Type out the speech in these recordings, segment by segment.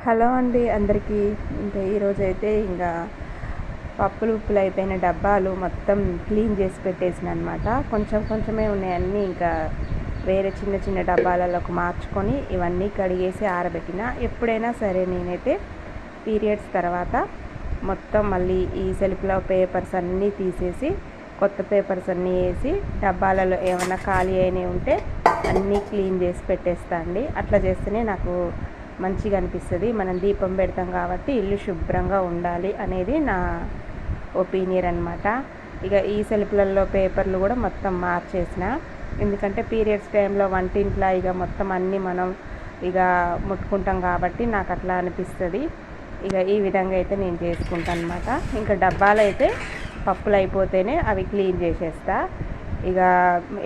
Hello అండి అందరికీ. ఇంకా ఈరోజైతే ఇంకా పప్పులు ఉప్పులు అయిపోయిన డబ్బాలు మొత్తం క్లీన్ చేసి పెట్టేసిన అనమాట. కొంచెం కొంచెమే ఉన్నాయన్నీ ఇంకా వేరే చిన్న చిన్న డబ్బాలలోకి మార్చుకొని ఇవన్నీ కడిగేసి ఆరబెట్టిన. ఎప్పుడైనా సరే నేనైతే పీరియడ్స్ తర్వాత మొత్తం మళ్ళీ ఈ సెల్ఫ్లో పేపర్స్ అన్నీ తీసేసి కొత్త పేపర్స్ అన్నీ వేసి డబ్బాలలో ఏమైనా ఖాళీ అయినవి ఉంటే అన్నీ క్లీన్ చేసి పెట్టేస్తా అండి. అట్లా చేస్తేనే నాకు మంచిగా అనిపిస్తుంది. మనం దీపం పెడతాం కాబట్టి ఇల్లు శుభ్రంగా ఉండాలి అనేది నా ఒపీనియన్ అనమాట. ఇక ఈ సెల్ఫ్లలో పేపర్లు కూడా మొత్తం మార్చేసిన. ఎందుకంటే పీరియడ్స్ టైంలో వంటింట్లో ఇక మొత్తం అన్నీ మనం ఇక ముట్టుకుంటాం కాబట్టి నాకు అట్లా అనిపిస్తుంది. ఇక ఈ విధంగా అయితే నేను చేసుకుంటాను అనమాట. ఇంకా డబ్బాలు అయితే పప్పులు అయిపోతేనే అవి క్లీన్ చేసేస్తా. ఇక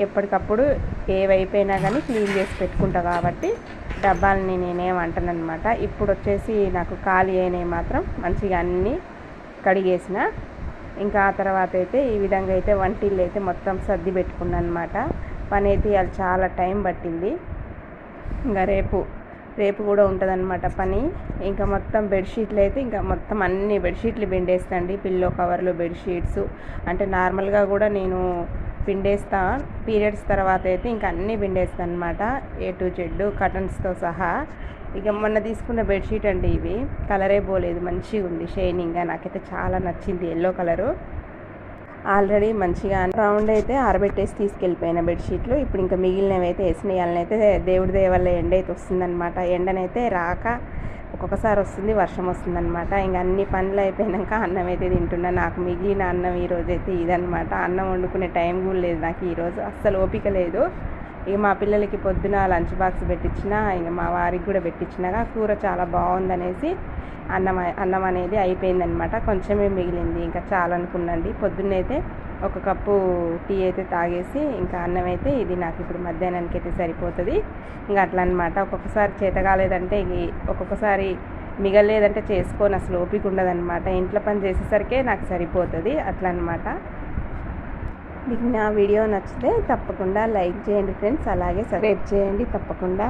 ఎప్పటికప్పుడు ఏవైపోయినా కానీ క్లీన్ చేసి పెట్టుకుంటా కాబట్టి డబ్బాలని నేనేమంటాను అనమాట. ఇప్పుడు వచ్చేసి నాకు ఖాళీ అయినవి మాత్రం మంచిగా అన్నీ కడిగేసిన. ఇంకా ఆ తర్వాత అయితే ఈ విధంగా అయితే వంటిల్లు అయితే మొత్తం సర్ది పెట్టుకున్నాను అనమాట. పని అయితే అది చాలా టైం పట్టింది. ఇంకా రేపు కూడా ఉంటుందన్నమాట పని. ఇంకా మొత్తం బెడ్షీట్లు అయితే ఇంకా మొత్తం అన్ని బెడ్షీట్లు పిండేస్తాండి. పిల్లో కవర్లు, బెడ్షీట్స్ అంటే నార్మల్గా కూడా నేను పిండేస్తా. పీరియడ్స్ తర్వాత అయితే ఇంకా అన్నీ పిండేస్తాను అనమాట, A to Z కటన్స్తో సహా. ఇక మొన్న తీసుకున్న బెడ్షీట్ అండి, ఇవి కలరే పోలేదు, మంచిగా ఉంది షైనింగ్గా. నాకైతే చాలా నచ్చింది ఎల్లో కలరు. ఆల్రెడీ మంచిగా రౌండ్ అయితే ఆరబెట్టేసి తీసుకెళ్ళిపోయిన బెడ్షీట్లు. ఇప్పుడు ఇంకా మిగిలినవి అయితే వేసినయాలనైతే దేవుడి దయ వల్ల ఎండ అయితే వస్తుందన్నమాట. ఎండనైతే రాక ఒక్కొక్కసారి వస్తుంది, వర్షం వస్తుందన్నమాట. ఇంకా అన్ని పనులు అయిపోయాక అన్నం అయితే తింటున్నా. నాకు మిగిలిన అన్నం ఈరోజు అయితే ఇదనమాట. అన్నం వండుకునే టైం కూడా లేదు నాకు ఈరోజు, అస్సలు ఓపిక లేదు. ఇక మా పిల్లలకి పొద్దున లంచ్ బాక్స్ పెట్టించిన, ఇక మా వారికి కూడా పెట్టించినాక కూర చాలా బాగుందనేసి అన్నం అనేది అయిపోయిందనమాట. కొంచెమే మిగిలింది, ఇంకా చాలా అనుకున్నాండి. పొద్దున్నైతే ఒక కప్పు టీ అయితే తాగేసి ఇంకా అన్నం అయితే ఇది నాకు ఇప్పుడు మధ్యాహ్నానికి అయితే సరిపోతుంది. ఇంకా అట్లా అనమాట. ఒక్కొక్కసారి చేత కాలేదంటే ఒక్కొక్కసారి మిగలేదంటే చేసుకొని అసలు ఓపిక ఉండదన్నమాట. ఇంట్లో పని చేసేసరికే నాకు సరిపోతుంది అట్లా అనమాట. మీకు నా వీడియో నచ్చితే తప్పకుండా లైక్ చేయండి ఫ్రెండ్స్, అలాగే సబ్స్క్రైబ్ చేయండి తప్పకుండా.